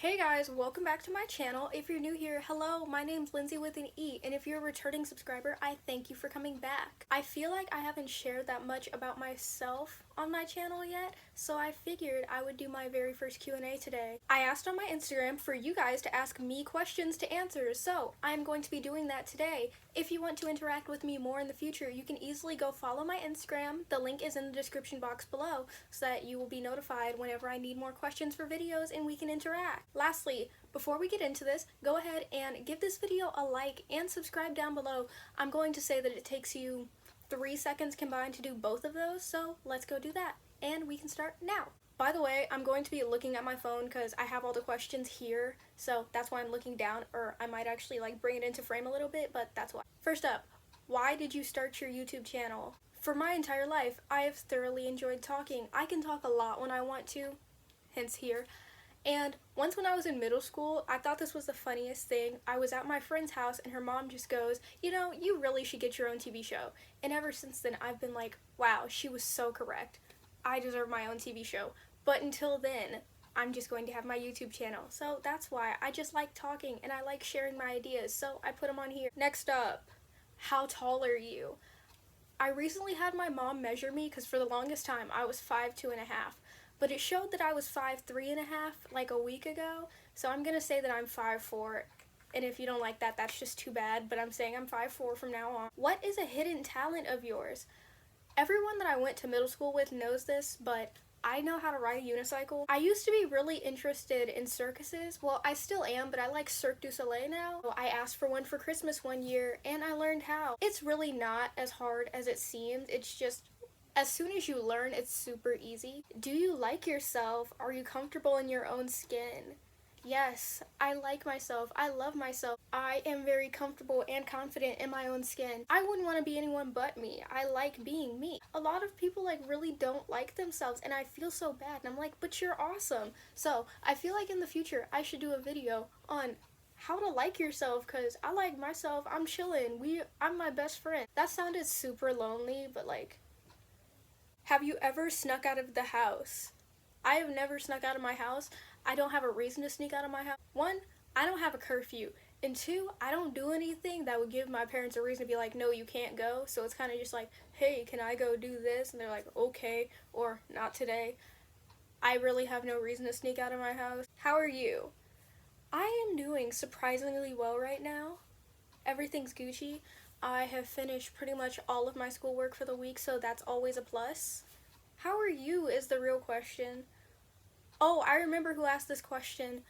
Hey guys, welcome back to my channel. If you're new here, hello, my name's Lindsey with an E, and if you're a returning subscriber, I thank you for coming back. I feel like I haven't shared that much about myself on my channel yet, so I figured I would do my very first Q&A today. I asked on my Instagram for you guys to ask me questions to answer, so I'm going to be doing that today. If you want to interact with me more in the future, you can easily go follow my Instagram. The link is in the description box below so that you will be notified whenever I need more questions for videos and we can interact. Lastly, before we get into this, go ahead and give this video a like and subscribe down below. I'm going to say that it takes you 3 seconds combined to do both of those, so let's go do that. And we can start now. By the way, I'm going to be looking at my phone because I have all the questions here, so that's why I'm looking down, or I might actually bring it into frame a little bit, but that's why. First up, why did you start your YouTube channel? For my entire life, I have thoroughly enjoyed talking. I can talk a lot when I want to, hence here. And once when I was in middle school, I thought this was the funniest thing. I was at my friend's house and her mom just goes, you know, you really should get your own TV show. And ever since then, I've been like, wow, she was so correct. I deserve my own TV show. But until then, I'm just going to have my YouTube channel. So that's why I just like talking and I like sharing my ideas. So I put them on here. Next up, how tall are you? I recently had my mom measure me because for the longest time, I was 5'2.5". But it showed that I was 5'3.5" like a week ago, so I'm gonna say that I'm 5'4", and if you don't like that, that's just too bad, but I'm saying I'm 5'4" from now on. What is a hidden talent of yours? Everyone that I went to middle school with knows this, but I know how to ride a unicycle. I used to be really interested in circuses. Well, I still am, but I like Cirque du Soleil now. I asked for one for Christmas one year, and I learned how. It's really not as hard as it seems. It's just as soon as you learn, it's super easy. Do you like yourself? Are you comfortable in your own skin? Yes, I like myself. I love myself. I am very comfortable and confident in my own skin. I wouldn't want to be anyone but me. I like being me. A lot of people really don't like themselves and I feel so bad. And I'm like, but you're awesome. So I feel like in the future I should do a video on how to like yourself because I like myself. I'm chilling. I'm my best friend. That sounded super lonely, but have you ever snuck out of the house? I have never snuck out of my house. I don't have a reason to sneak out of my house. 1, I don't have a curfew. And 2, I don't do anything that would give my parents a reason to be like, no, you can't go. So it's kind of just like, hey, can I go do this? And they're like, okay, or not today. I really have no reason to sneak out of my house. How are you? I am doing surprisingly well right now. Everything's Gucci. I have finished pretty much all of my schoolwork for the week, so that's always a plus. How are you is the real question. Oh, I remember who asked this question,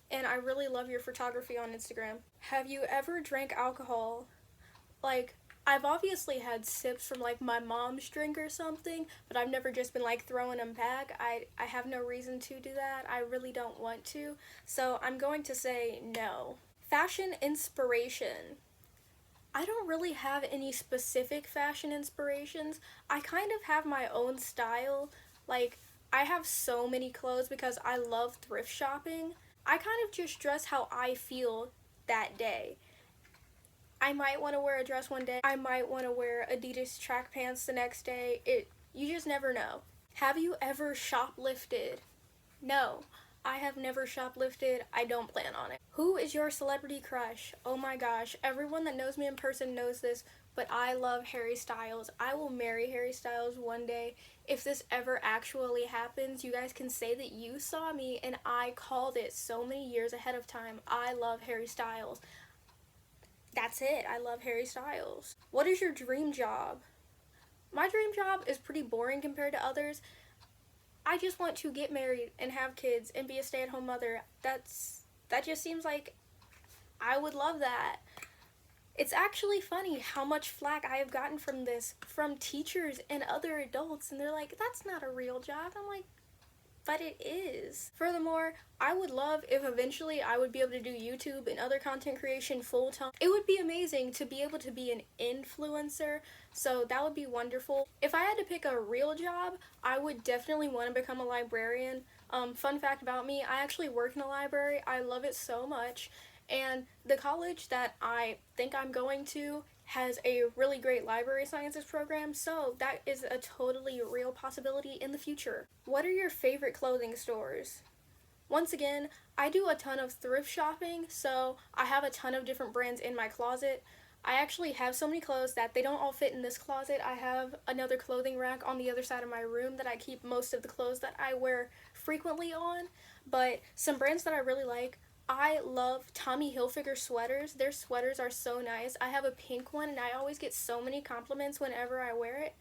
and I really love your photography on Instagram. Have you ever drank alcohol? I've obviously had sips from my mom's drink or something, but I've never just been throwing them back. I have no reason to do that. I really don't want to, so I'm going to say no. Fashion inspiration. I don't really have any specific fashion inspirations. I kind of have my own style. I have so many clothes because I love thrift shopping. I kind of just dress how I feel that day. I might want to wear a dress one day. I might want to wear Adidas track pants the next day. You just never know. Have you ever shoplifted? No. I have never shoplifted. I don't plan on it. Who is your celebrity crush? Oh my gosh, everyone that knows me in person knows this, but I love Harry Styles. I will marry Harry Styles one day. If this ever actually happens, you guys can say that you saw me and I called it so many years ahead of time. I love Harry Styles. That's it. I love Harry Styles. What is your dream job? My dream job is pretty boring compared to others. I just want to get married and have kids and be a stay-at-home mother. That just seems like I would love that. It's actually funny how much flack I have gotten from this from teachers and other adults, and they're like, that's not a real job. I'm like, but it is. Furthermore, I would love if eventually I would be able to do YouTube and other content creation full-time. It would be amazing to be able to be an influencer, so that would be wonderful. If I had to pick a real job, I would definitely want to become a librarian. Fun fact about me, I actually work in a library. I love it so much, and the college that I think I'm going to has a really great library sciences program, so that is a totally real possibility in the future. What are your favorite clothing stores? Once again, I do a ton of thrift shopping, so I have a ton of different brands in my closet. I actually have so many clothes that they don't all fit in this closet. I have another clothing rack on the other side of my room that I keep most of the clothes that I wear frequently on. But some brands that I really like, I love Tommy Hilfiger sweaters. Their sweaters are so nice. I have a pink one and I always get so many compliments whenever I wear it.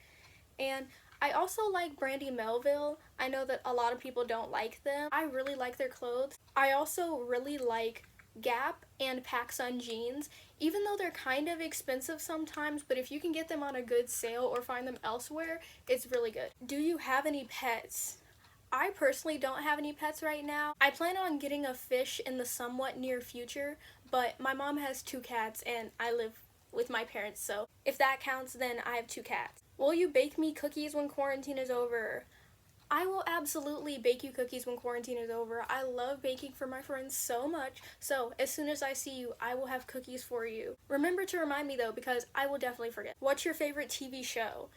And I also like Brandy Melville. I know that a lot of people don't like them. I really like their clothes. I also really like Gap and PacSun jeans, even though they're kind of expensive sometimes, but if you can get them on a good sale or find them elsewhere, it's really good. Do you have any pets? I personally don't have any pets right now. I plan on getting a fish in the somewhat near future, but my mom has 2 cats and I live with my parents, so if that counts, then I have 2 cats. Will you bake me cookies when quarantine is over? I will absolutely bake you cookies when quarantine is over. I love baking for my friends so much, so as soon as I see you, I will have cookies for you. Remember to remind me though, because I will definitely forget. What's your favorite TV show?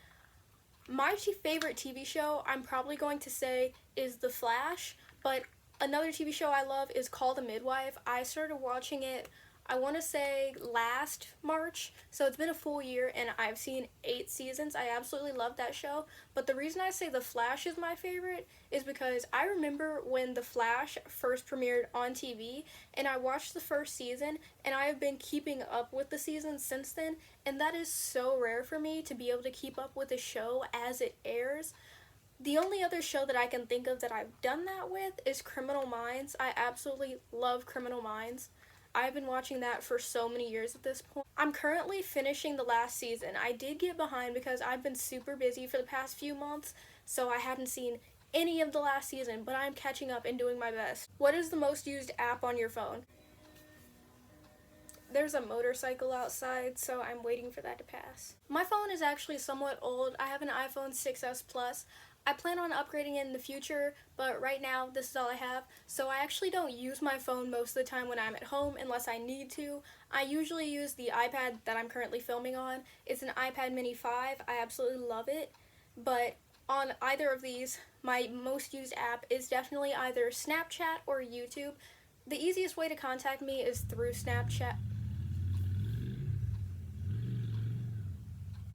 My favorite TV show, I'm probably going to say, is The Flash, but another TV show I love is Call the Midwife. I started watching it, I want to say last March, so it's been a full year and I've seen 8 seasons. I absolutely love that show, but the reason I say The Flash is my favorite is because I remember when The Flash first premiered on TV and I watched the first season and I have been keeping up with the seasons since then, and that is so rare for me to be able to keep up with a show as it airs. The only other show that I can think of that I've done that with is Criminal Minds. I absolutely love Criminal Minds. I've been watching that for so many years at this point. I'm currently finishing the last season. I did get behind because I've been super busy for the past few months, so I hadn't seen any of the last season, but I'm catching up and doing my best. What is the most used app on your phone? There's a motorcycle outside, so I'm waiting for that to pass. My phone is actually somewhat old. I have an iPhone 6s Plus. I plan on upgrading it in the future, but right now this is all I have, so I actually don't use my phone most of the time when I'm at home unless I need to. I usually use the iPad that I'm currently filming on. It's an iPad mini 5. I absolutely love it, but on either of these, my most used app is definitely either Snapchat or YouTube. The easiest way to contact me is through Snapchat.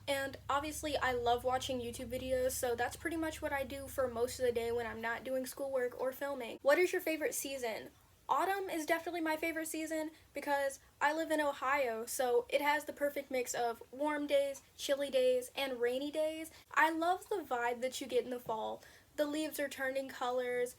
And obviously I love watching YouTube videos, so that's pretty much what I do for most of the day when I'm not doing schoolwork or filming. What is your favorite season? Autumn is definitely my favorite season because I live in Ohio, so it has the perfect mix of warm days, chilly days, and rainy days. I love the vibe that you get in the fall. The leaves are turning colors,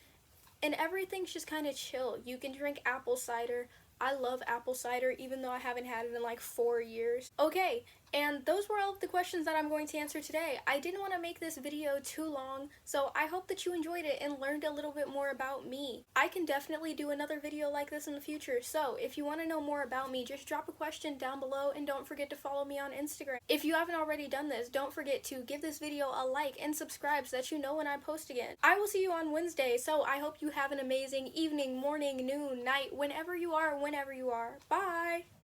and everything's just kind of chill. You can drink apple cider. I love apple cider even though I haven't had it in like 4 years. Okay, and those were all of the questions that I'm going to answer today. I didn't want to make this video too long, so I hope that you enjoyed it and learned a little bit more about me. I can definitely do another video like this in the future, so if you want to know more about me, just drop a question down below and don't forget to follow me on Instagram. If you haven't already done this, don't forget to give this video a like and subscribe so that you know when I post again. I will see you on Wednesday, so I hope you have an amazing evening, morning, noon, night, whenever you are. Bye!